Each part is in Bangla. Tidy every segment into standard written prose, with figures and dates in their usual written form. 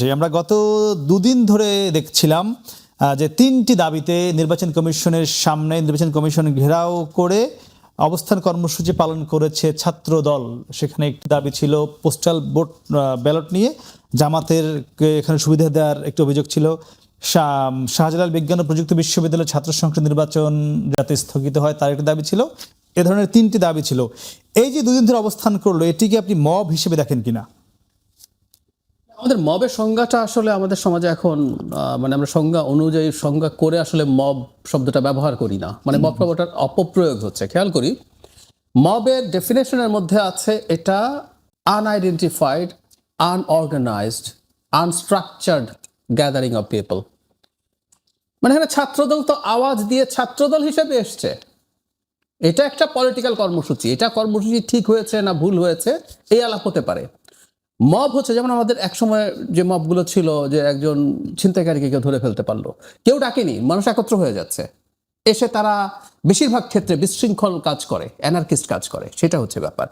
চাই। আমরা গত দুদিন ধরে দেখছিলাম যে তিনটি দাবিতে নির্বাচন কমিশনের সামনে নির্বাচন কমিশন ঘেরাও করে অবস্থান কর্মসূচি পালন করেছে ছাত্র দল। সেখানে একটি দাবি ছিল পোস্টাল ভোট ব্যালট নিয়ে, জামাতের এখানে সুবিধা দেওয়ার একটি অভিযোগ ছিল, শাহজালাল বিজ্ঞান ও প্রযুক্তি বিশ্ববিদ্যালয়ের ছাত্র সংসদ নির্বাচন যাতে স্থগিত হয় তার একটি দাবি ছিল। এ ধরনের তিনটি দাবি ছিল। এই যে দুদিন ধরে অবস্থান করলো, এটিকে আপনি মব হিসেবে দেখেন কিনা? আমাদের মবের সংজ্ঞাটা আসলে আমাদের সমাজে এখন মানে আমরা সংজ্ঞা অনুযায়ী সংজ্ঞা করে আসলে মব শব্দটা ব্যবহার করি না, মানে মব শব্দটার অপপ্রয়োগ হচ্ছে। খেয়াল করি, মবের ডেফিনেশনের মধ্যে আছে এটা unidentified, unorganised, unstructured gathering of people. মানে এখানে ছাত্রদল তো আওয়াজ দিয়ে ছাত্রদল হিসেবে এসছে, এটা একটা পলিটিক্যাল কর্মসূচি। এটা কর্মসূচি ঠিক হয়েছে না ভুল হয়েছে এই আলাপ হতে পারে। মব হচ্ছে যেমন আমাদের একসময় যে মবগুলো ছিল, যে একজন ছিনতাইকারীকে কেউ ধরে ফেলতে পারলো, কেউ ডাকেনি, মানুষ একত্র হয়ে যাচ্ছে, এসে তারা বেশিরভাগ ক্ষেত্রে বিশৃঙ্খল কাজ করে, অ্যানার্কিস্ট কাজ করে, সেটা হচ্ছে ব্যাপার।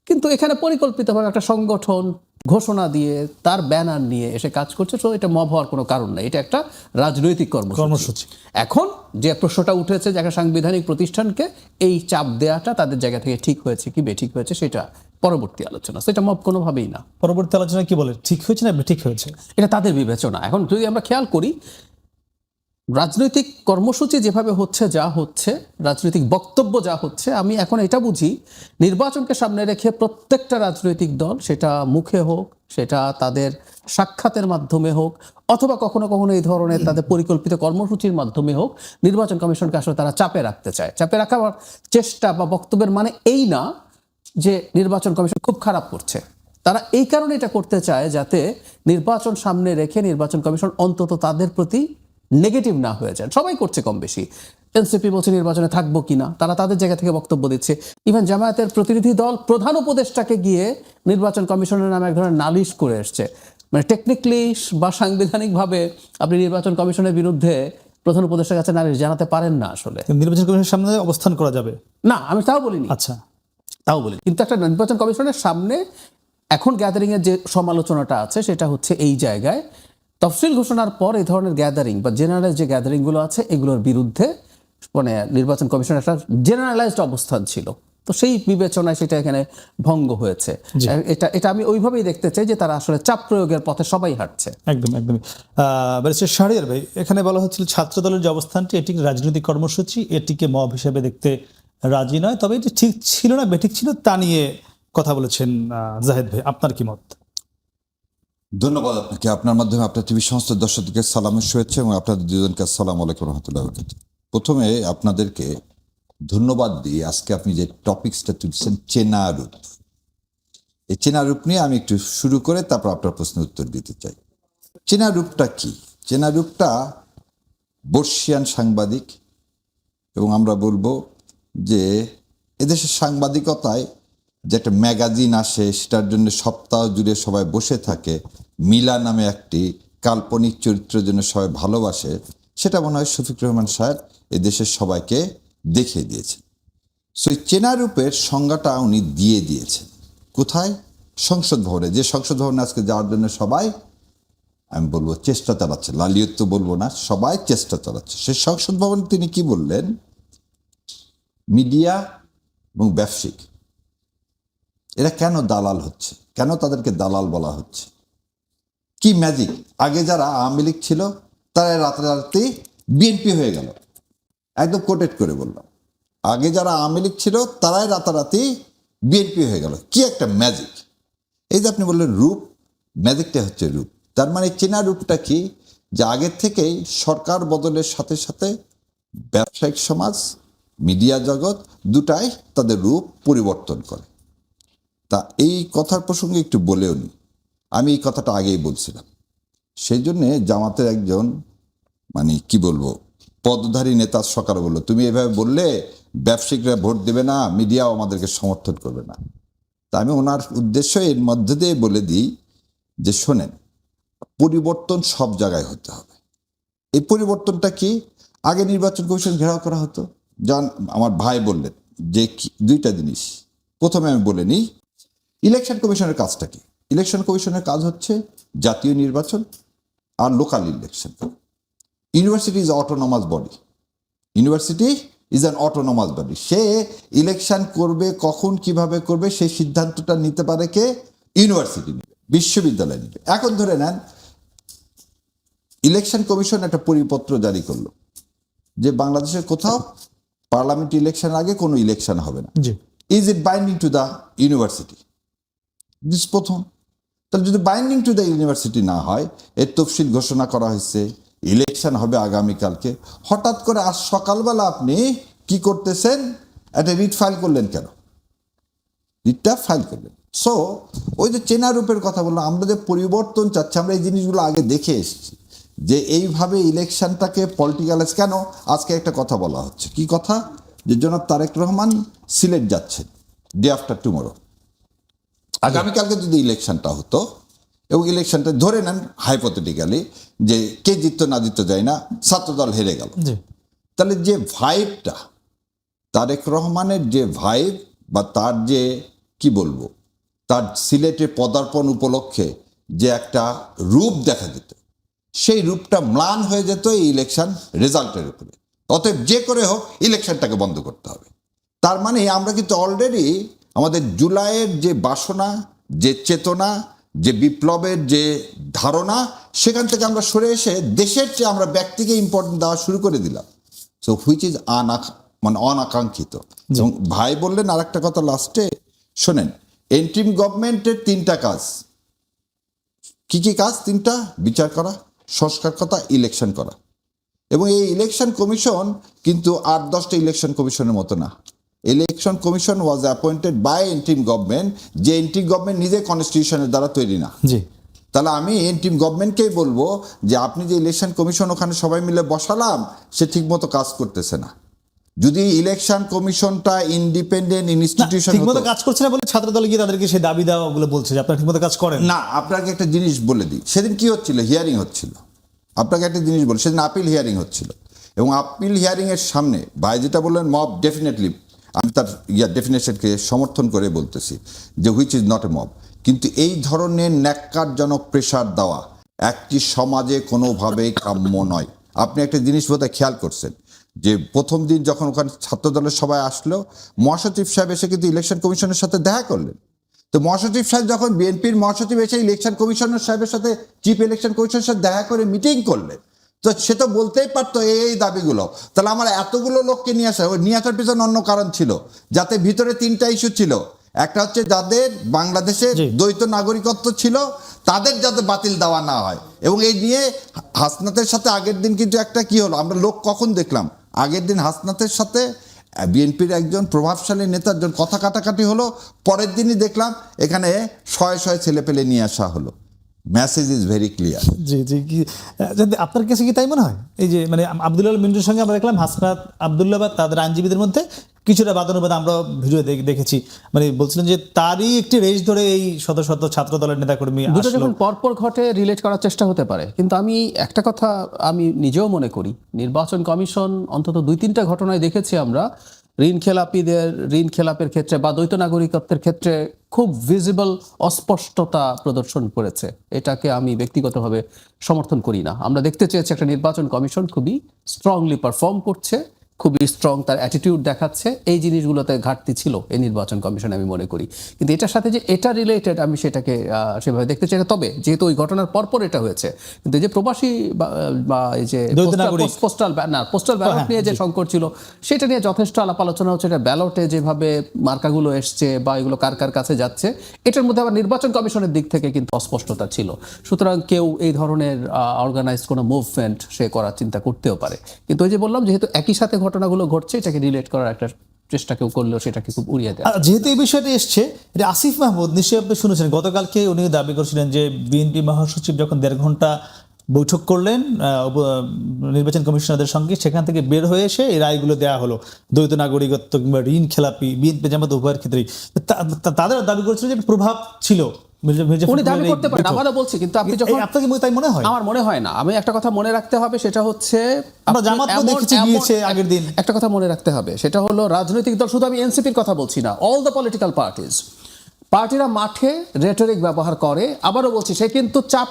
কিন্তু এখানে পরিকল্পিতভাবে একটা সংগঠন ঘোষণা দিয়ে তার ব্যানার নিয়ে এসে কাজ করছে, তো এটা মব হওয়ার কোনো কারণ নেই, এটা একটা রাজনৈতিক কর্মসূচি। এখন যে প্রশ্নটা উঠেছে যে একটা সাংবিধানিক প্রতিষ্ঠানকে এই চাপ দেওয়াটা তাদের জায়গা থেকে ঠিক হয়েছে কি বেঠিক হয়েছে, সেটা পরবর্তী আলোচনা, সেটা মব কোনোভাবেই না। পরবর্তী আলোচনা কি বলে, ঠিক হয়েছে না বেঠিক হয়েছে, এটা তাদের বিবেচনা। এখন যদি আমরা খেয়াল করি, রাজনৈতিক কর্মসূচি যেভাবে হচ্ছে, যা হচ্ছে, রাজনৈতিক বক্তব্য যা হচ্ছে, আমি এখন এটা বুঝি নির্বাচনকে সামনে রেখে প্রত্যেকটা রাজনৈতিক দল, সেটা মুখে হোক, সেটা তাদের সাক্ষাতের মাধ্যমে হোক, অথবা কখনো কখনো এই ধরনের তাদের পরিকল্পিত কর্মসূচির মাধ্যমে হোক, নির্বাচন কমিশনকে আসলে তারা চাপে রাখতে চায়। চাপে রাখার চেষ্টা বা বক্তব্যের মানে এই না যে নির্বাচন কমিশন খুব খারাপ করছে। তারা এই কারণে এটা করতে চায় যাতে নির্বাচন সামনে রেখে নির্বাচন কমিশন অন্তত তাদের প্রতি নেগেটিভ না হয়ে যায়। সবাই করছে কম বেশি। এনসিপি বলছে নির্বাচনে থাকবো কিনা, তারা তাদের জায়গা থেকে বক্তব্য দিচ্ছে। ইভেন জামায়াতের প্রতিনিধি দল প্রধান উপদেষ্টাকে গিয়ে নির্বাচন কমিশনের নামে এক ধরনের নালিশ করে এসছে। মানে টেকনিক্যালি বা সাংবিধানিকভাবে আপনি নির্বাচন কমিশনের বিরুদ্ধে প্রধান উপদেষ্টার কাছে নালিশ জানাতে পারেন না। আসলে নির্বাচন কমিশনের সামনে অবস্থান করা যাবে না, আমি তাও বলিনি। আচ্ছা, তাও বলি, কিন্তু একটা নির্বাচন কমিশনের সামনে এখন গ্যাদারিং এর যে সমালোচনাটা আছে সেটা হচ্ছে এই জায়গায় তফসিল ঘোষণার পর এই ধরনের গ্যাদারিং বা জেনারেল যে গ্যাদারিং গুলো আছে এগুলোর বিরুদ্ধে মানে নির্বাচন কমিশনের একটা জেনারেলাইজড অবস্থান ছিল, তো সেই বিবেচনায় সেটা এখানে ভঙ্গ হয়েছে। এটা আমি ওইভাবেই দেখতে চাই যে তারা আসলে চাপ প্রয়োগের পথে সবাই হাঁটছে। একদম একদমই। ব্যারিস্টার শাহরিয়ার ভাই, এখানে বলা হচ্ছিল ছাত্র দলের যে অবস্থানটি এটি রাজনৈতিক কর্মসূচি, এটিকে মব হিসেবে দেখতে রাজি নয়, তবে এটি ঠিক ছিল না বেঠিক ছিল তা নিয়ে কথা বলেছেন জাহেদ ভাই, আপনার কি মত? ধন্যবাদ আপনাকে। আপনার মাধ্যমে আপনার টিভি সমস্ত দর্শকদেরকে সালামের শুভেচ্ছা এবং আপনাদের দুজনকে আসসালামু আলাইকুম রহমতুল্লাহ বরকাতুহু। প্রথমে আপনাদেরকে ধন্যবাদ দিই, আজকে আপনি যে টপিকসটা তুলছেন চেনা রূপ, এই চেনা রূপ নিয়ে আমি একটু শুরু করে তারপর আপনার প্রশ্নের উত্তর দিতে চাই। চেনা রূপটা কি? চেনা রূপটা বর্ষিয়ান সাংবাদিক, এবং আমরা বলবো যে এদেশের সাংবাদিকতায় যে একটা ম্যাগাজিন আসে, সেটার জন্য সপ্তাহ জুড়ে সবাই বসে থাকে, মিলা নামে একটি কাল্পনিক চরিত্রের জন্য সবাই ভালোবাসে, সেটা মনে হয় শফিকুর রহমান সাহেব এদেশের সবাইকে দেখিয়ে দিয়েছেন। সো এই চেনা রূপের সংজ্ঞাটা উনি দিয়ে দিয়েছেন কোথায়? সংসদ ভবনে। যে সংসদ ভবনে আজকে যাওয়ার জন্য সবাই, আমি বলবো, চেষ্টা চালাচ্ছে, লালিয়ত তো বলবো না, সবাই চেষ্টা চালাচ্ছে। সেই সংসদ ভবনে তিনি কি বললেন? মিডিয়া এবং ব্যবসায়িক এরা কেন দালাল হচ্ছে, কেন তাদেরকে দালাল বলা হচ্ছে, কি ম্যাজিক? আগে যারা আওয়ামী লীগ ছিল তারা রাতারাতি বিএনপি হয়ে গেল, একদম কোটেড করে বললাম। আগে যারা আওয়ামী লীগ ছিল তারাই রাতারাতি বিএনপি হয়ে গেল, কি একটা ম্যাজিক! এই যে আপনি বললেন রূপ, ম্যাজিকটা হচ্ছে রূপ। তার মানে চেনা রূপটা কি? যে আগের থেকেই সরকার বদলের সাথে সাথে ব্যবসায়িক সমাজ, মিডিয়া জগৎ দুটাই তাদের রূপ পরিবর্তন করে। তা এই কথার প্রসঙ্গে একটু বলেও নি, আমি এই কথাটা আগেই বলছিলাম। সেই জন্যে জামাতের একজন মানে কি বলবো পদধারী নেতা সকালে বললো, তুমি এভাবে বললে ব্যবসায়িকরা ভোট দেবে না, মিডিয়াও আমাদেরকে সমর্থন করবে না। তা আমি ওনার উদ্দেশ্য এর মধ্যে দিয়ে বলে দিই যে শোনেন, পরিবর্তন সব জায়গায় হতে হবে। এই পরিবর্তনটা কি? আগে নির্বাচন কমিশন ঘেরাও করা হতো, যান আমার ভাই বললেন যে দুইটা জিনিস। প্রথমে আমি বলে নিই ইলেকশন কমিশনের কাজটা কি। ইলেকশন কমিশনের কাজ হচ্ছে জাতীয় নির্বাচন আর local election. University is autonomous body, university is an autonomous body. সে ইলেকশন করবে, কখন কিভাবে করবে সেই সিদ্ধান্তটা নিতে পারে কে? ইউনিভার্সিটি নেবে, বিশ্ববিদ্যালয় নেবে। এখন ধরে নেন ইলেকশন কমিশন একটা পরিপত্র জারি করলো যে বাংলাদেশের কোথাও পার্লামেন্ট ইলেকশন আগে কোনো ইলেকশন হবে না। জি, is it binding to the university? This প্রথম। তাহলে যদি বাইন্ডিং টু দ্য ইউনিভার্সিটি না হয়, এর তফসিল ঘোষণা করা হয়েছে, ইলেকশন হবে আগামীকালকে, হঠাৎ করে আজ সকালবেলা আপনি কি করতেছেন? একটা রিট ফাইল করলেন কেন? রিটটা ফাইল করলেন। সো ওই যে চেনা রূপের কথা বললাম, আমরা যে পরিবর্তন চাচ্ছি, আমরা এই জিনিসগুলো আগে দেখে এসেছি যে এইভাবে ইলেকশনটাকে পলিটিক্যালাইজ কেন। আজকে একটা কথা বলা হচ্ছে, কি কথা? যে জনাব তারেক রহমান সিলেট যাচ্ছেন ডে আফটার টুমরো। আগামীকালকে যদি ইলেকশনটা হতো এবং ইলেকশনটা ধরে নেন হাইপোথেটিক্যালি যে কে জিততো না জিততো যায় না, ছাত্রদল হেরে গেল, জি, তাহলে যে ভাইবটা, তারেক রহমানের যে ভাইব বা তার যে কি বলবো, তার সিলেটে পদার্পণ উপলক্ষে যে একটা রূপ দেখা যেত, সেই রূপটা ম্লান হয়ে যেত এই ইলেকশন রেজাল্টের উপরে। অতএব যে করে হোক ইলেকশনটাকে বন্ধ করতে হবে। তার মানে আমরা কিন্তু অলরেডি আমাদের জুলাইয়ের যে বাসনা, যে চেতনা, যে বিপ্লবের যে ধারণা, সেখান থেকে আমরা সরে এসে দেশের চেয়ে আমরা ব্যক্তিকে ইম্পর্টেন্ট দেওয়া শুরু করে দিলাম। সো হুইচ ইজ অনাকাঙ্ক্ষিত। এবং ভাই বললেন আর একটা কথা লাস্টে, শোনেন, এন্ট্রিম গভর্নমেন্টের 3টা কাজ। কি কি কাজ? 3টা: বিচার করা, সংস্কার করা, ইলেকশন করা। এবং এই ইলেকশন কমিশন কিন্তু 8-10টা ইলেকশন কমিশনের মতো না। Election commission was appointed by interim government, যে এন্ট্রিম গভর্নমেন্ট নিজে কনস্টিটিউশনের দ্বারা তৈরি না। জি, তাহলে আমি এন্ট্রিম গভর্নমেন্টকেই বলবো যে আপনি যে ইলেকশন কমিশন ওখানে সবাই মিলে বসালাম, সে ঠিকমতো কাজ করতেছে না। যদি ইলেকশন কমিশনটা ইন্ডিপেন্ডেন্ট ইনস্টিটিউশন ঠিকমতো কাজ করছে না বলে ছাত্রদল গিয়ে তাদেরকে সেই দাবি দেওয়াগুলো বলছে যে আপনারা ঠিকমতো কাজ করেন না। আপনাকে একটা জিনিস বলে দিই, সেদিন কি হচ্ছিল? হিয়ারিং হচ্ছিল। আপনাকে একটা জিনিস বলি, সেদিন আপিল হিয়ারিং হচ্ছিল এবং আপিল হিয়ারিংয়ের সামনে ভাই যেটা বললেন মব, ডেফিনেটলি আমি তার ডেফিনেশনকে সমর্থন করে বলতেছি যে which is not a mob. কিন্তু এই ধরনের ন্যাক্কারজনক প্রেশার দেওয়া একটি সমাজে কোনোভাবেই কাম্য নয়। আপনি একটা জিনিস বোধহয় খেয়াল করছেন যে প্রথম দিন যখন ওখানে ছাত্রদলের সবাই আসলো, মহাসচিব সাহেব এসে কিন্তু ইলেকশন কমিশনের সাথে দেখা করলেন। তো মহাসচিব সাহেব যখন বিএনপির মহাসচিব এসে ইলেকশন কমিশনার সাহেবের সাথে, চিফ ইলেকশন কমিশনের সাথে দেখা করে মিটিং করলেন, তো সে তো বলতেই পারতো এই দাবিগুলো। তাহলে আমার এতগুলো লোককে নিয়ে আসা, ওই নিয়ে আসার পিছনে অন্য কারণ ছিল, যাতে ভিতরে 3টা ইস্যু ছিল। একটা হচ্ছে যাদের বাংলাদেশে দ্বৈত নাগরিকত্ব ছিল তাদের যাতে বাতিল দেওয়া না হয়। এবং এই নিয়ে হাসনাতের সাথে আগের দিন কিন্তু একটা কি হলো, আমরা লোক কখন দেখলাম, আগের দিন হাসনাতের সাথে বিএনপির একজন প্রভাবশালী নেতার জন্য কথা কাটাকাটি হলো, পরের দিনই দেখলাম এখানে শয়ে শয়ে ছেলে পেলে নিয়ে আসা হলো। Message is very clear. জি জি যদি আপনার কাছে কি তাই মনে হয়? এই যে মানে আব্দুল্লাহ মিন্টুর সঙ্গে আমরা দেখলাম হাসনাত আব্দুল্লাহ বা তাদের আইনজীবীদের মধ্যে কিছুটা বাদানুবাদ আমরা ভিডিও দেখেছি, মানে বলছিলেন যে তারই একটি রেশ ধরে এই শত শত ছাত্র দলের নেতাকর্মী দুটো আসলো। যখন পরপর ঘটে রিলেট করার চেষ্টা হতে পারে, কিন্তু আমি একটা কথা আমি নিজেও মনে করি, নির্বাচন কমিশন অন্তত 2-3টা ঘটনায় দেখেছি আমরা ঋণ খেলাপের ক্ষেত্রে বা দ্বৈত নাগরিকত্বের ক্ষেত্রে খুব ভিজিবল অস্পষ্টতা প্রদর্শন করেছে। এটাকে আমি ব্যক্তিগতভাবে সমর্থন করি না। আমরা দেখতে চেয়েছি একটা নির্বাচন কমিশন খুবই স্ট্রংলি পারফর্ম করছে, খুবই স্ট্রং তার অ্যাটিটিউড দেখাচ্ছে। এই জিনিসগুলোতে ঘাটতি ছিল এই নির্বাচন কমিশন আমি মনে করি। কিন্তু এটার সাথে যে এটা রিলেটেড আমি সেটাকে সেভাবে দেখতে চাই না। তবে যেহেতু ওই ঘটনার পরপর এটা হয়েছে, কিন্তু এই যে প্রবাসী বা এই যে পোস্টাল ব্যালট নিয়ে যে সংকট ছিল, সেটা নিয়ে যথেষ্ট আলাপ আলোচনা হচ্ছে। এটা ব্যালটে যেভাবে মার্কাগুলো এসছে বা এগুলো কার কার কাছে যাচ্ছে, এটার মধ্যে আবার নির্বাচন কমিশনের দিক থেকে কিন্তু অস্পষ্টতা ছিল। সুতরাং কেউ এই ধরনের অর্গানাইজড কোনো মুভমেন্ট সে করার চিন্তা করতেও পারে। কিন্তু ওই যে বললাম, যেহেতু একই সাথে ঘটনাগুলো ঘটছে, এটাকে রিলেট করার একটা চেষ্টা কেউ করলেও সেটাকে খুব উড়িয়ে দেয়। যেহেতু এই বিষয়টা এসছে, এটা আসিফ মাহমুদ নিশ্চয়ই আপনি শুনেছেন, গতকালকে উনি দাবি করছিলেন যে বিএনপি মহাসচিব যখন 1.5 ঘন্টা বৈঠক করলেন নির্বাচন কমিশনারদের সঙ্গে, সেখান থেকে বের হয়ে এসে এই রায়গুলো দেওয়া হলো দ্বৈত নাগরিকত্ব কিংবা ঋণ খেলাপি বিএনপি জামাত উভয়ের ক্ষেত্রেই। তাদের দাবি করেছিল যে প্রভাব ছিল। উনি দাবি করতে পারেন, আমারও বলছি, কিন্তু আপনি যখন আপনাকে তাই মনে হয়? আমার মনে হয় না। আমি একটা কথা মনে রাখতে হবে, সেটা হচ্ছে আমরা জামাতকে দেখেছি গিয়েছে আগের দিন। একটা কথা মনে রাখতে হবে, সেটা হলো রাজনৈতিক দল, শুধু আমি এনসিপির কথা বলছি না, অল দ্য পলিটিক্যাল পার্টিজ পার্টিরা মাঠে রেটরিক ব্যবহার করে, আবারও বলছি সে কিন্তু চাপ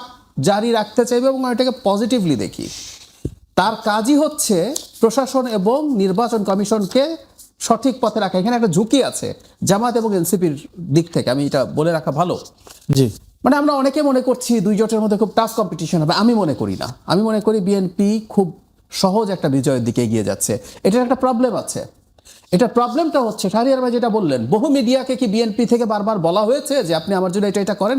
জারি রাখতে চাইবে এবং আমি এটাকে পজিটিভলি দেখি। তার কাজই হচ্ছে প্রশাসন এবং নির্বাচন কমিশনকে সঠিক পথে রাখা। এখানে একটা ঝুঁকি আছে জামাত এবং এনসিপির দিক থেকে, আমি এটা বলে রাখা ভালো। জি, মানে আমরা অনেকে মনে করছি দুই জোটের মধ্যে খুব টাফ কম্পিটিশন হবে, আমি মনে করি না। আমি মনে করি বিএনপি খুব সহজ একটা বিজয়ের দিকে এগিয়ে যাচ্ছে। এটার একটা প্রবলেম আছে। এটার প্রবলেমটা হচ্ছে শাহরিয়ার ভাই যেটা বললেন, বহু মিডিয়াকে কি বিএনপি থেকে বারবার বলা হয়েছে যে আপনি আমার জন্য এটা করেন?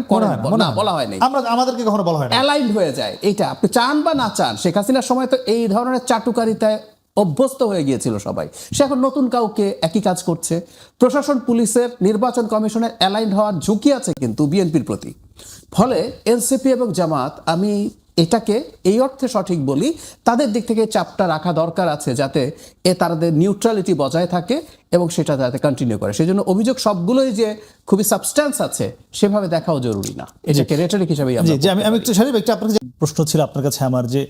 না, বলা হয়নি। আমাদেরকে কখনো বলা হয় না। অ্যালাইন্ড হয়ে যায় এইটা, আপনি চান বা না চান। শেখ হাসিনার সময় তো এই ধরনের চাটুকারিতায় অভ্যস্ত হয়ে গিয়েছিল সবাই। সে এখন নতুন কাউকে একই কাজ করছে। প্রশাসন, পুলিশের, নির্বাচন কমিশনের অ্যালাইন্ড হওয়ার ঝুঁকি আছে কিন্তু বিএনপির প্রতি। ফলে এনসিপি এবং জামাত, আমি এটাকে এই অর্থে সঠিক বলি, তাদের দিক থেকে চাপটা রাখা দরকার আছে যাতে তাদের নিউট্রালিটি বজায় থাকে এবং সেটা যাতে কন্টিনিউ করে। সেই জন্য অভিযোগ সবগুলোই যে খুবই সাবস্ট্যান্স আছে সেভাবে দেখাও জরুরি না, এটাকে রেটরিক হিসেবেই জি জি, আমি একটু শারিফ, একটা আপনার কাছে প্রশ্ন ছিল আপনার কাছে আমার, যে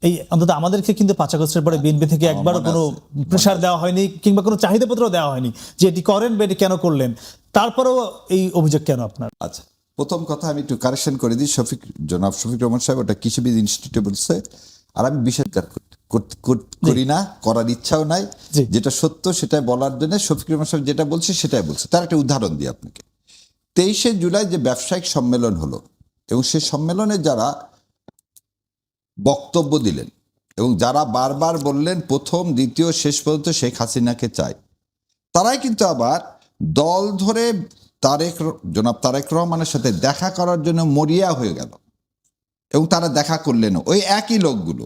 এই অন্তত আমাদেরকে কিন্তু 5 আগস্টের পরে বিএনপি থেকে একবারও কোনো প্রেশার দেওয়া হয়নি কিংবা কোনো চাহিদাপত্র দেওয়া হয়নি যে এটি করেন বা এটি কেন করলেন, তারপরেও এই অভিযোগ কেন আপনার? আচ্ছা, প্রথম কথা আমি একটু কারেকশন করে দিই। জনাব শফিক রহমান সাহেব ওটা কৃষিবিদ ইনস্টিটিউটে বলছে, আর আমি বিষয় করি না, করার ইচ্ছাও নাই। জি। যেটা সত্য সেটাই বলার জন্য শফিক রহমান সাহেব যেটা বলছে সেটাই বলছে। তার একটা উদাহরণ দিই আপনাকে। 23শে জুলাই যে ব্যবসায়িক সম্মেলন হলো এবং সেই সম্মেলনে যারা বক্তব্য দিলেন এবং যারা বারবার বললেন প্রথম, দ্বিতীয়, শেষ পর্যন্ত শেখ হাসিনাকে চাই, তারাই কিন্তু আবার দল ধরে জনাব তারেক রহমানের সাথে দেখা করার জন্য মরিয়া হয়ে গেল এবং তারা দেখা করলেনও। ওই একই লোকগুলো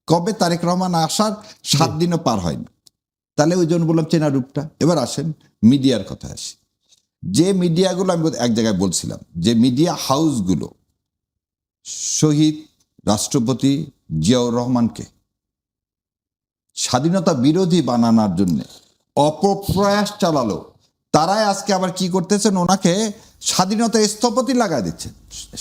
কবে তারেক রহমান আসার 7 দিনও পার হয়নি। তাহলে ওই জন্য বললাম চেনা রূপটা। এবার আসেন মিডিয়ার কথা আসি। যে মিডিয়াগুলো আমি এক জায়গায় বলছিলাম, যে মিডিয়া হাউসগুলো শহীদ রাষ্ট্রপতি জিয়াউর রহমানকে স্বাধীনতা বিরোধী বানানোর জন্য অপপ্রয়াস চালালো, তারাই আজকে আবার কি করতেছেন, ওনাকে স্বাধীনতা স্থপতি লাগাই দিচ্ছেন।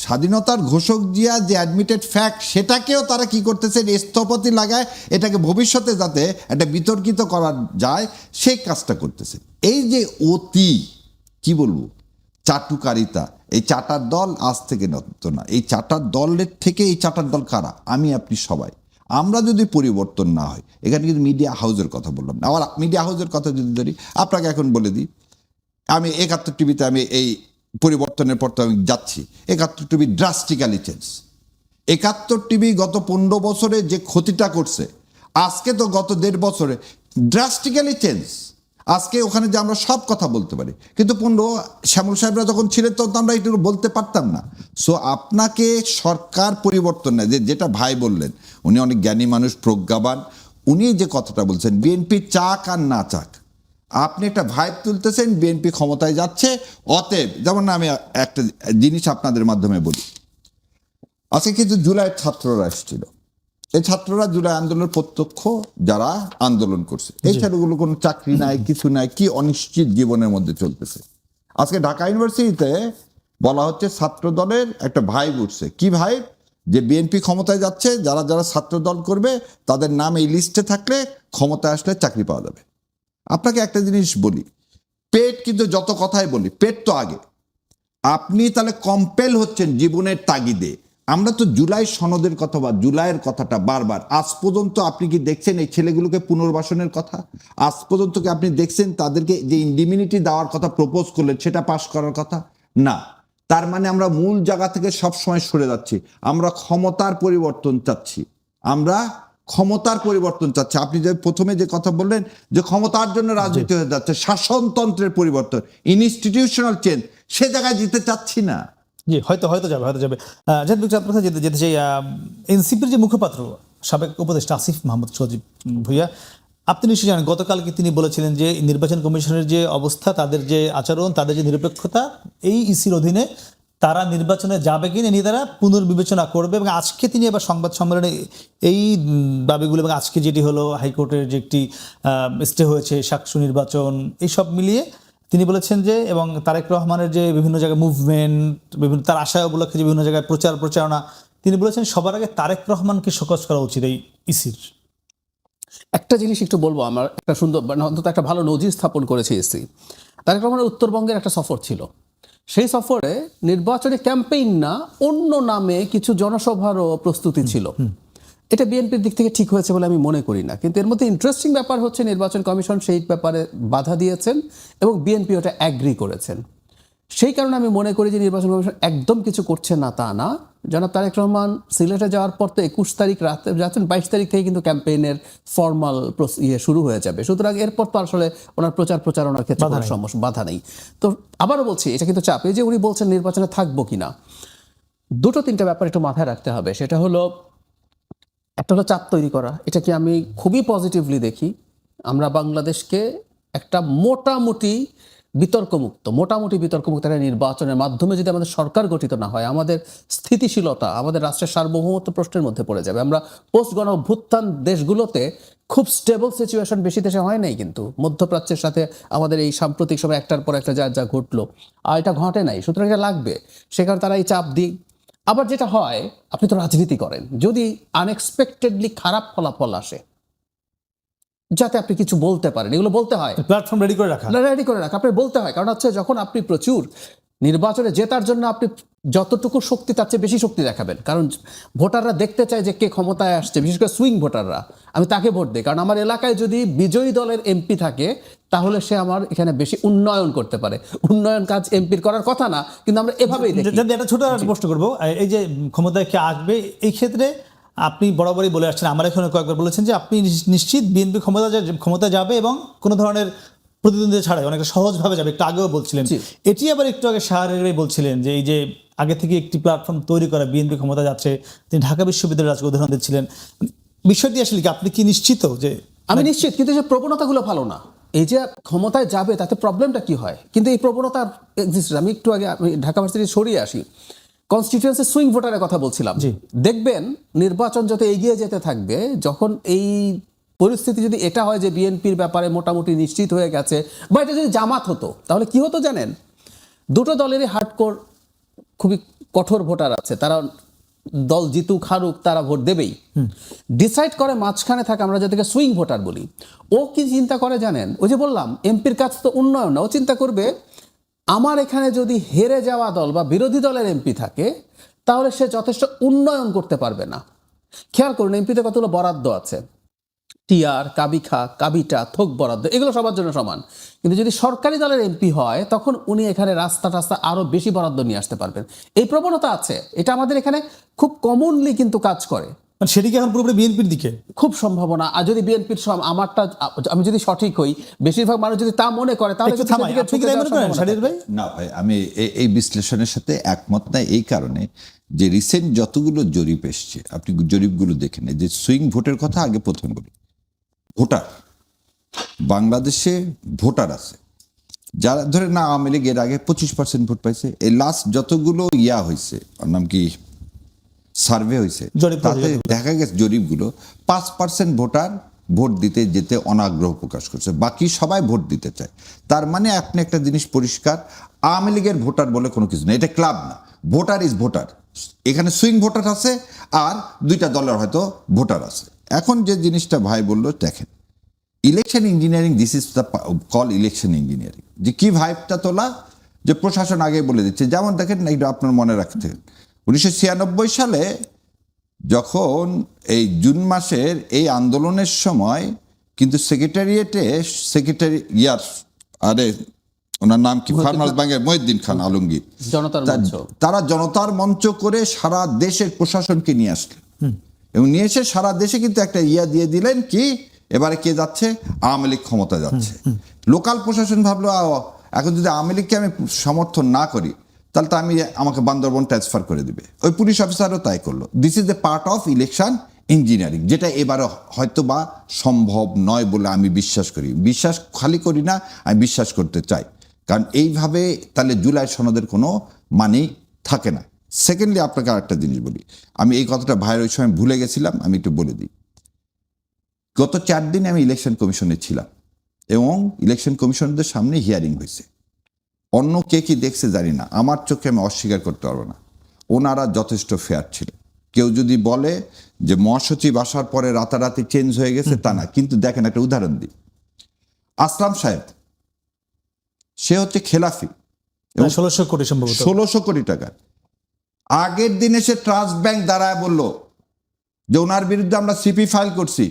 স্বাধীনতার ঘোষক জিয়া যে অ্যাডমিটেড ফ্যাক্ট, সেটাকেও তারা কি করতেছেন, স্থপতি লাগায় এটাকে ভবিষ্যতে যাতে একটা বিতর্কিত করা যায় সেই কাজটা করতেছে। এই যে অতি কি বলবো চাটুকারিতা, এই চাটার দল আজ থেকে নতুন না। এই চাটার দলের থেকে এই চাটার দল কারা? আমি আপনি সবাই। আমরা যদি পরিবর্তন না হয়, এখানে কিন্তু মিডিয়া হাউসের কথা বললাম না। আবার মিডিয়া হাউসের কথা যদি ধরি, আপনাকে এখন বলে দিই, আমি 71 টিভিতে আমি এই পরিবর্তনের পর তো আমি যাচ্ছি। 71 টিভি ড্রাস্টিক্যালি চেঞ্জ। 71 টিভি গত 15 বছরে যে ক্ষতিটা করছে, আজকে তো গত 1.5 বছরে ড্রাস্টিক্যালি চেঞ্জ। আজকে ওখানে যে আমরা সব কথা বলতে পারি, কিন্তু 15 শ্যামল সাহেবরা যখন ছিলেন তখন আমরা একটু বলতে পারতাম না। সো আপনাকে সরকার পরিবর্তন নেয়, যেটা ভাই বললেন, উনি অনেক জ্ঞানী মানুষ, প্রজ্ঞাবান। উনি যে কথাটা বলছেন, বিএনপি চাক আর না চাক, আপনি একটা ভাইব তুলতেছেন বিএনপি ক্ষমতায় যাচ্ছে, অতএব যেমন আমি একটা জিনিস আপনাদের মাধ্যমে বলি। আজকে কিন্তু জুলাই ছাত্ররা এসেছিল। এই ছাত্ররা জুলাই আন্দোলনের প্রত্যক্ষ যারা আন্দোলন করছে, এই ছেলেগুলো কোনো চাকরি নাই, কিছু নাই, কি অনিশ্চিত জীবনের মধ্যে চলতেছে। আজকে ঢাকা ইউনিভার্সিটিতে বলা হচ্ছে ছাত্র দলের একটা ভাইব উঠছে। কি ভাইব? যে বিএনপি ক্ষমতায় যাচ্ছে, যারা যারা ছাত্র দল করবে তাদের নাম এই লিস্টে থাকলে ক্ষমতায় আসলে চাকরি পাওয়া যাবে। আপনাকে একটা জিনিস বলি, পেট কিন্তু যত কথাই বলি, পেট তো আগে। আপনি তাহলে কম্পেল হচ্ছেন জীবনের তাগিদে। আমরা তো জুলাই সনদের কথা বা জুলাইয়ের কথাটা বারবার, আজ পর্যন্ত আপনি কি দেখছেন এই ছেলেগুলোকে পুনর্বাসনের কথা? আজ পর্যন্ত কি আপনি দেখছেন তাদেরকে যে ইন্ডিমিনিটি দেওয়ার কথা প্রপোজ করলেন সেটা পাশ করার কথা? না। তার মানে আমরা মূল জায়গা থেকে সবসময় সরে যাচ্ছি। আমরা ক্ষমতার পরিবর্তন চাচ্ছি। আপনি যে প্রথমে যে কথা বললেন যে ক্ষমতার জন্য রাজনীতি হয়ে যাচ্ছে, শাসনতন্ত্রের পরিবর্তন, ইনস্টিটিউশনাল চেঞ্জ, সে জায়গায় যেতে চাচ্ছি না। জি, হয়তো যাবে। আপনার কাছে যেতে চাই, এনসিপির যে মুখপাত্র সাবেক উপদেষ্টা আসিফ মাহমুদ সজীব ভুইয়া, আপনি নিশ্চয়ই জানেন গতকালকে তিনি বলেছিলেন যে নির্বাচন কমিশনের যে অবস্থা, তাদের যে আচরণ, তাদের যে নিরপেক্ষতা, এই ইসির অধীনে তারা নির্বাচনে যাবে কিনা নিয়ে তারা পুনর্বিবেচনা করবে। এবং আজকে তিনি এবার সংবাদ সম্মেলনে এই দাবিগুলো, এবং আজকে যেটি হলো হাইকোর্টের যে একটি স্টে হয়েছে সাকসু নির্বাচন, এই সব মিলিয়ে তিনি বলেছেন যে, এবং তারেক রহমানের যে বিভিন্ন জায়গায় মুভমেন্ট, বিভিন্ন তার আশা উপলক্ষে যে বিভিন্ন জায়গায় প্রচারণা, তিনি বলেছেন সবার আগে তারেক রহমানকে শোকজ করা উচিত এই ইসির। একটা জিনিস একটু বলবো, আমার একটা সুন্দর, অন্তত একটা ভালো নজির স্থাপন করেছে ইসি। তারেক রহমানের উত্তরবঙ্গের একটা সফর ছিল। সেই সফরে নির্বাচনী ক্যাম্পেইন না, অন্য নামে কিছু জনসভারও প্রস্তুতি ছিল। এটা বিএনপির দিক থেকে ঠিক হয়েছে বলে আমি মনে করি না, কিন্তু এর মধ্যে ইন্টারেস্টিং ব্যাপার হচ্ছে নির্বাচন কমিশন সেই ব্যাপারে বাধা দিয়েছেন এবং বিএনপি ওটা অ্যাগ্রি করেছেন। সেই কারণে আমি মনে করি যে নির্বাচন কমিশন একদম কিছু করছে না তা না। জনাব তারেক রহমান সিলেটে যাওয়ার পর তো 21 তারিখ রাতে যাচ্ছেন, 22 তারিখ থেকে কিন্তু ক্যাম্পেইনের ফর্মাল শুরু হয়ে যাবে। সুতরাং এরপর তো আসলে ওনার প্রচারণার ক্ষেত্রে কোনো সমস্যা বাধা নেই। তো আবারও বলছি, এটা কিন্তু চাপ। এই যে উনি বলছেন নির্বাচনে থাকবো কিনা, দুটো তিনটা ব্যাপার একটু মাথায় রাখতে হবে। সেটা হলো, একটা হলো চাপ তৈরি করা। এটা কি আমি খুবই পজিটিভলি দেখি। আমরা বাংলাদেশকে একটা মোটামুটি বিতর্কমুক্ত একটা নির্বাচনের মাধ্যমে যদি আমাদের সরকার গঠিত না হয়, আমাদের স্থিতিশীলতা, আমাদের রাষ্ট্রের সার্বভৌমত্ব প্রশ্নের মধ্যে পড়ে যাবে। আমরা পোস্ট গণ অভ্যুত্থান দেশগুলোতে খুব স্টেবল সিচুয়েশন বেশি দেশে হয় নাই, কিন্তু মধ্যপ্রাচ্যের সাথে আমাদের এই সাম্প্রতিক সময় একটার পর একটা যা ঘটলো, আর এটা ঘটে নাই। সুতরাং এটা লাগবে, সে কারণে তারা এই চাপ দিই। আবার যেটা হয়, আপনি তো রাজনীতি করেন, যদি আনএক্সপেক্টেডলি খারাপ ফলাফল আসে, যাতে আপনি কিছু বলতে পারেন, এগুলো বলতে হয়। প্ল্যাটফর্ম রেডি করে রাখা। আপনি বলতে হয়, কারণ হচ্ছে যখন আপনি প্রচুর নির্বাচনে জেতার জন্য আপনি যতটুকু শক্তি তার চেয়ে বেশি শক্তি দেখাবেন, কারণ ভোটাররা দেখতে চায় যে কে ক্ষমতায় আসছে, বিশেষ করে সুইং ভোটাররা, আমি তাকে ভোট দিই। কারণ আমার এলাকায় যদি বিজয়ী দলের এমপি থাকে, তাহলে সে আমার এখানে বেশি উন্নয়ন করতে পারে। উন্নয়ন কাজ এমপির করার কথা না, কিন্তু আমরা এভাবেই দেখি। যদি একটা ছোট একটা প্রশ্ন করবো, এই যে ক্ষমতায় কে আসবে, এই ক্ষেত্রে আপনি বরাবরই বলে আসছেন, আমার এখানে কয়েকবার বলেছেন যে আপনি নিশ্চিত বিএনপি ক্ষমতা যাবে এবং কোনো ধরনের প্রতিদ্বন্দ্বিতা ছাড়াই অনেকটা সহজভাবে যাবে, একটু আগেও বলছিলেন। এটি আবার একটু আগে শাহরের বলছিলেন যে এই যে আগে থেকে একটি প্ল্যাটফর্ম তৈরি করা, বিএনপি ক্ষমতা যাচ্ছে, তিনি ঢাকা বিশ্ববিদ্যালয়ের আজকে উদাহরণ দিচ্ছিলেন। বিষয়টি আসলে কি, আপনি কি নিশ্চিত? যে আমি নিশ্চিত, কিন্তু যে প্রবণতাগুলো ভালো না। এই যে ক্ষমতায় যাবে তাতে প্রবলেমটা কি হয়, কিন্তু এই প্রবণতা এক্সিস্ট। আমি একটু আগে ঢাকা ভার্সিটি সরিয়ে আসি, কনস্টিটিউয়েন্সি সুইং ভোটারের কথা বলছিলাম। দেখবেন নির্বাচন যত এগিয়ে যেতে থাকবে, যখন এই পরিস্থিতি যদি এটা হয় যে বিএনপির ব্যাপারে মোটামুটি নিশ্চিত হয়ে গেছে, বা এটা যদি জামাত হতো, তাহলে কি হতো জানেন? দুটো দলেরই হার্ডকোর খুবই কঠোর ভোটার আছে, তারা দল জিতুক হারুক তারা ভোট দেবেই। ডিসাইড করে মাঝখানে থাকে, আমরা যাদেরকে সুইং ভোটার বলি। ও কি চিন্তা করে জানেন? ওই যে বললাম, এমপির কাজ তো উন্নয়ন না, ও চিন্তা করবে আমার এখানে যদি হেরে যাওয়া দল বা বিরোধী দলের এমপি থাকে, তাহলে সে যথেষ্ট উন্নয়ন করতে পারবে না। খেয়াল করুন, এমপিতে কতগুলো বরাদ্দ আছে, টিআর, কাবিখা, কাবিটা, থোক বরাদ্দ, এগুলো সবার জন্য সমান। কিন্তু যদি সরকারি দলের এমপি হয়, তখন উনি এখানে রাস্তা টাস্তা আরো বেশি বরাদ্দ নিয়ে আসতে পারবেন। এই প্রবণতা আছে, এটা আমাদের এখানে খুব কমনলি কিন্তু কাজ করে। মানে সেটি কি এখন পুরোপুরি বিএনপির দিকে? খুব সম্ভাবনা। আর যদি বিএনপির আমারটা, আমি যদি সঠিক হই, বেশিরভাগ মানুষ যদি তা মনে করে, তাহলে একটু থামাই, আপনি কি তাই মনে করেন শাহরিয়ার ভাই? না ভাই, আমি এই বিশ্লেষণের সাথে একমত না, এই কারণে যে রিসেন্ট যতগুলো জরিপ এসছে, আপনি জরিপগুলো দেখে নেন। যে সুইং ভোটের কথা আগে প্রথমে বলি, ভোটার বাংলাদেশে ভোটার আছে যারা, ধরে না আওয়ামী লীগ এর আগে 25% ভোট পাইছে, এই লাস্ট যতগুলো হয়েছে, ওর নাম কি, সার্ভে হয়েছে, তাতে দেখা গেছে জরিপগুলো 5% ভোটার ভোট দিতে যেতে অনাগ্রহ প্রকাশ করছে, বাকি সবাই ভোট দিতে চায়। তার মানে আপনি একটা জিনিস পরিষ্কার, আওয়ামী লীগের ভোটার বলে কোনো কিছু না, এটা ক্লাব না, ভোটার ইজ ভোটার। এখানে সুইং ভোটার আছে আর দুইটা দলের হয়তো ভোটার আছে। এখন যে জিনিসটা ভাই বললো, দেখেন election engineering, this is the call election engineering. যে কি ভাইবটা তোলা, যে প্রশাসন আগে বলে দিচ্ছে। যেমন দেখেন, এটা আপনার মনে রাখতে, 1996 সালে যখন এই জুন মাসের এই আন্দোলনের সময় কিন্তু সেক্রেটারিয়েটে ওনার নাম কি, ফার্মার্স ব্যাংকের মহিউদ্দিন খান আলমগীর, তারা জনতার মঞ্চ করে সারা দেশের প্রশাসনকে নিয়ে আসলেন এবং নিয়ে এসে সারা দেশে কিন্তু একটা দিয়ে দিলেন কি, এবারে কে যাচ্ছে, আওয়ামী লীগ ক্ষমতা যাচ্ছে। লোকাল প্রশাসন ভাবলো, এখন যদি আওয়ামী লীগকে আমি সমর্থন না করি, তাহলে তো আমাকে বান্দরবন ট্রান্সফার করে দিবে। ওই পুলিশ অফিসারও তাই করলো। This is a part of election engineering, যেটা এবারে হয়তো বা সম্ভব নয় বলে আমি বিশ্বাস করি। বিশ্বাস খালি করি না, আমি বিশ্বাস করতে চাই, কারণ এইভাবে তাহলে জুলাই সনদের কোনো মানেই থাকে না। সেকেন্ডলি আপনাকে আরেকটা জিনিস বলি, আমি এই কথাটা ভাইয়ের ওই সময় ভুলে গেছিলাম, আমি একটু বলে দিই। গত 4 দিনে আমি ইলেকশন কমিশনে ছিলাম এবং ইলেকশন কমিশনারদের সামনে হিয়ারিং হয়েছে। অন্য কে কি দেখছে জানি না, আমার চোখে আমি অস্বীকার করতে পারবো না, ওনারা যথেষ্ট ফেয়ার ছিল। কেউ যদি বলে যে মহাসচিব আসার পরে রাতারাতি চেঞ্জ হয়ে গেছে, তা না। কিন্তু দেখেন, একটা উদাহরণ দিই, আসলাম সাহেব, সে হচ্ছে খেলাফি প্রায় 1600 কোটি সম্ভবত। 1600 কোটি টাকা। আগের দিন এসে ট্রাস্ট ব্যাংক দাঁড়ায় বলল যে ওনার বিরুদ্ধে আমরা সিপি ফাইল করছি,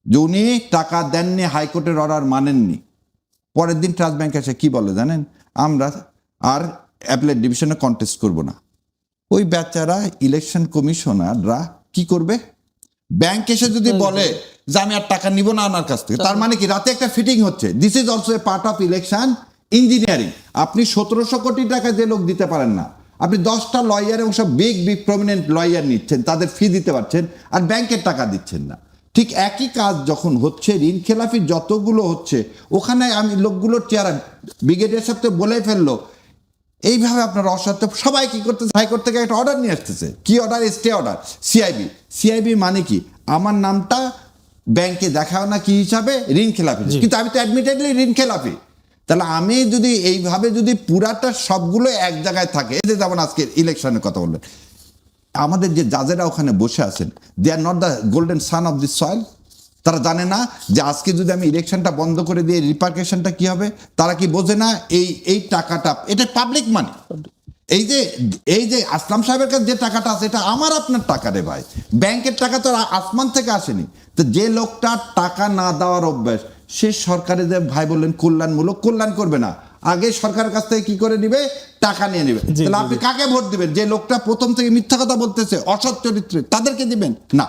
যে উনি টাকা দেননি, হাইকোর্টের অর্ডার মানেননি। পরের দিন ট্রাস্ট ব্যাংক এসে কি বলে জানেন, আমরা আর অ্যাপেলেট ডিভিশনে কন্টেস্ট করব না। ওই বেচারা ইলেকশন কমিশনাররা কি করবে? ব্যাংক এসে যদি বলে যে আমি আর টাকা নিব না ওনার কাছ থেকে, তার মানে কি রাতে একটা ফিটিং হচ্ছে। This is also a part of election engineering. আপনি 1700 কোটি টাকা যে লোক দিতে পারেন না, আপনি 10টা লয়ার এবং সব বিগ প্রমিনেন্ট লয়ার নিচ্ছেন, তাদের ফি দিতে পারছেন, আর ব্যাংকের টাকা দিচ্ছেন না। ঠিক একই কাজ যখন হচ্ছে, ঋণ খেলাফি যতগুলো হচ্ছে, ওখানে আমি লোকগুলোর চেহারা ব্রিগেডিয়ার সাথে বলে ফেললো এইভাবে আপনার অসত্য সবাই কি করতেছে, হাইকোর্ট থেকে একটা অর্ডার নিয়ে আসতেছে। কি অর্ডার? Stay order. সিআইবি মানে কি? আমার নামটা ব্যাংকে দেখাও না কি হিসাবে, ঋণ খেলাফি, কিন্তু আমি তো অ্যাডমিটেডলি ঋণ খেলাফি। তাহলে আমি যদি এইভাবে যদি পুরাটা সবগুলো এক জায়গায় থাকে, এই যে যেমন আজকে ইলেকশনের কথা বললেন, আমাদের যে জাজেরা ওখানে বসে আছেন, they are not the golden son of this soil. তারা জানে না যে আজকে যদি আমি ইলেকশনটা বন্ধ করে দিয়ে রিপার্কেশনটা কি হবে? তারা কি বোঝে না এই টাকাটা এটা পাবলিক মানি? এই যে আসলাম সাহেবের কাছে যে টাকাটা আছে, এটা আমার আপনার টাকা রে ভাই। ব্যাংকের টাকা তো আসমান থেকে আসেনি। তো যে লোকটা টাকা না দেওয়ার অভ্যাস, সে সরকারে যে ভাই বললেন কল্যাণমূলক, কল্যাণ করবে না, আগে সরকারের কাছ থেকে কি করে নিবে? টাকা নিয়ে নিবে। তাহলে আপনি কাকে ভোট দিবেন? যে লোকটা প্রথম থেকে মিথ্যা কথা বলতেছে, অসৎ চরিত্রে, তাদেরকে দিবেন না।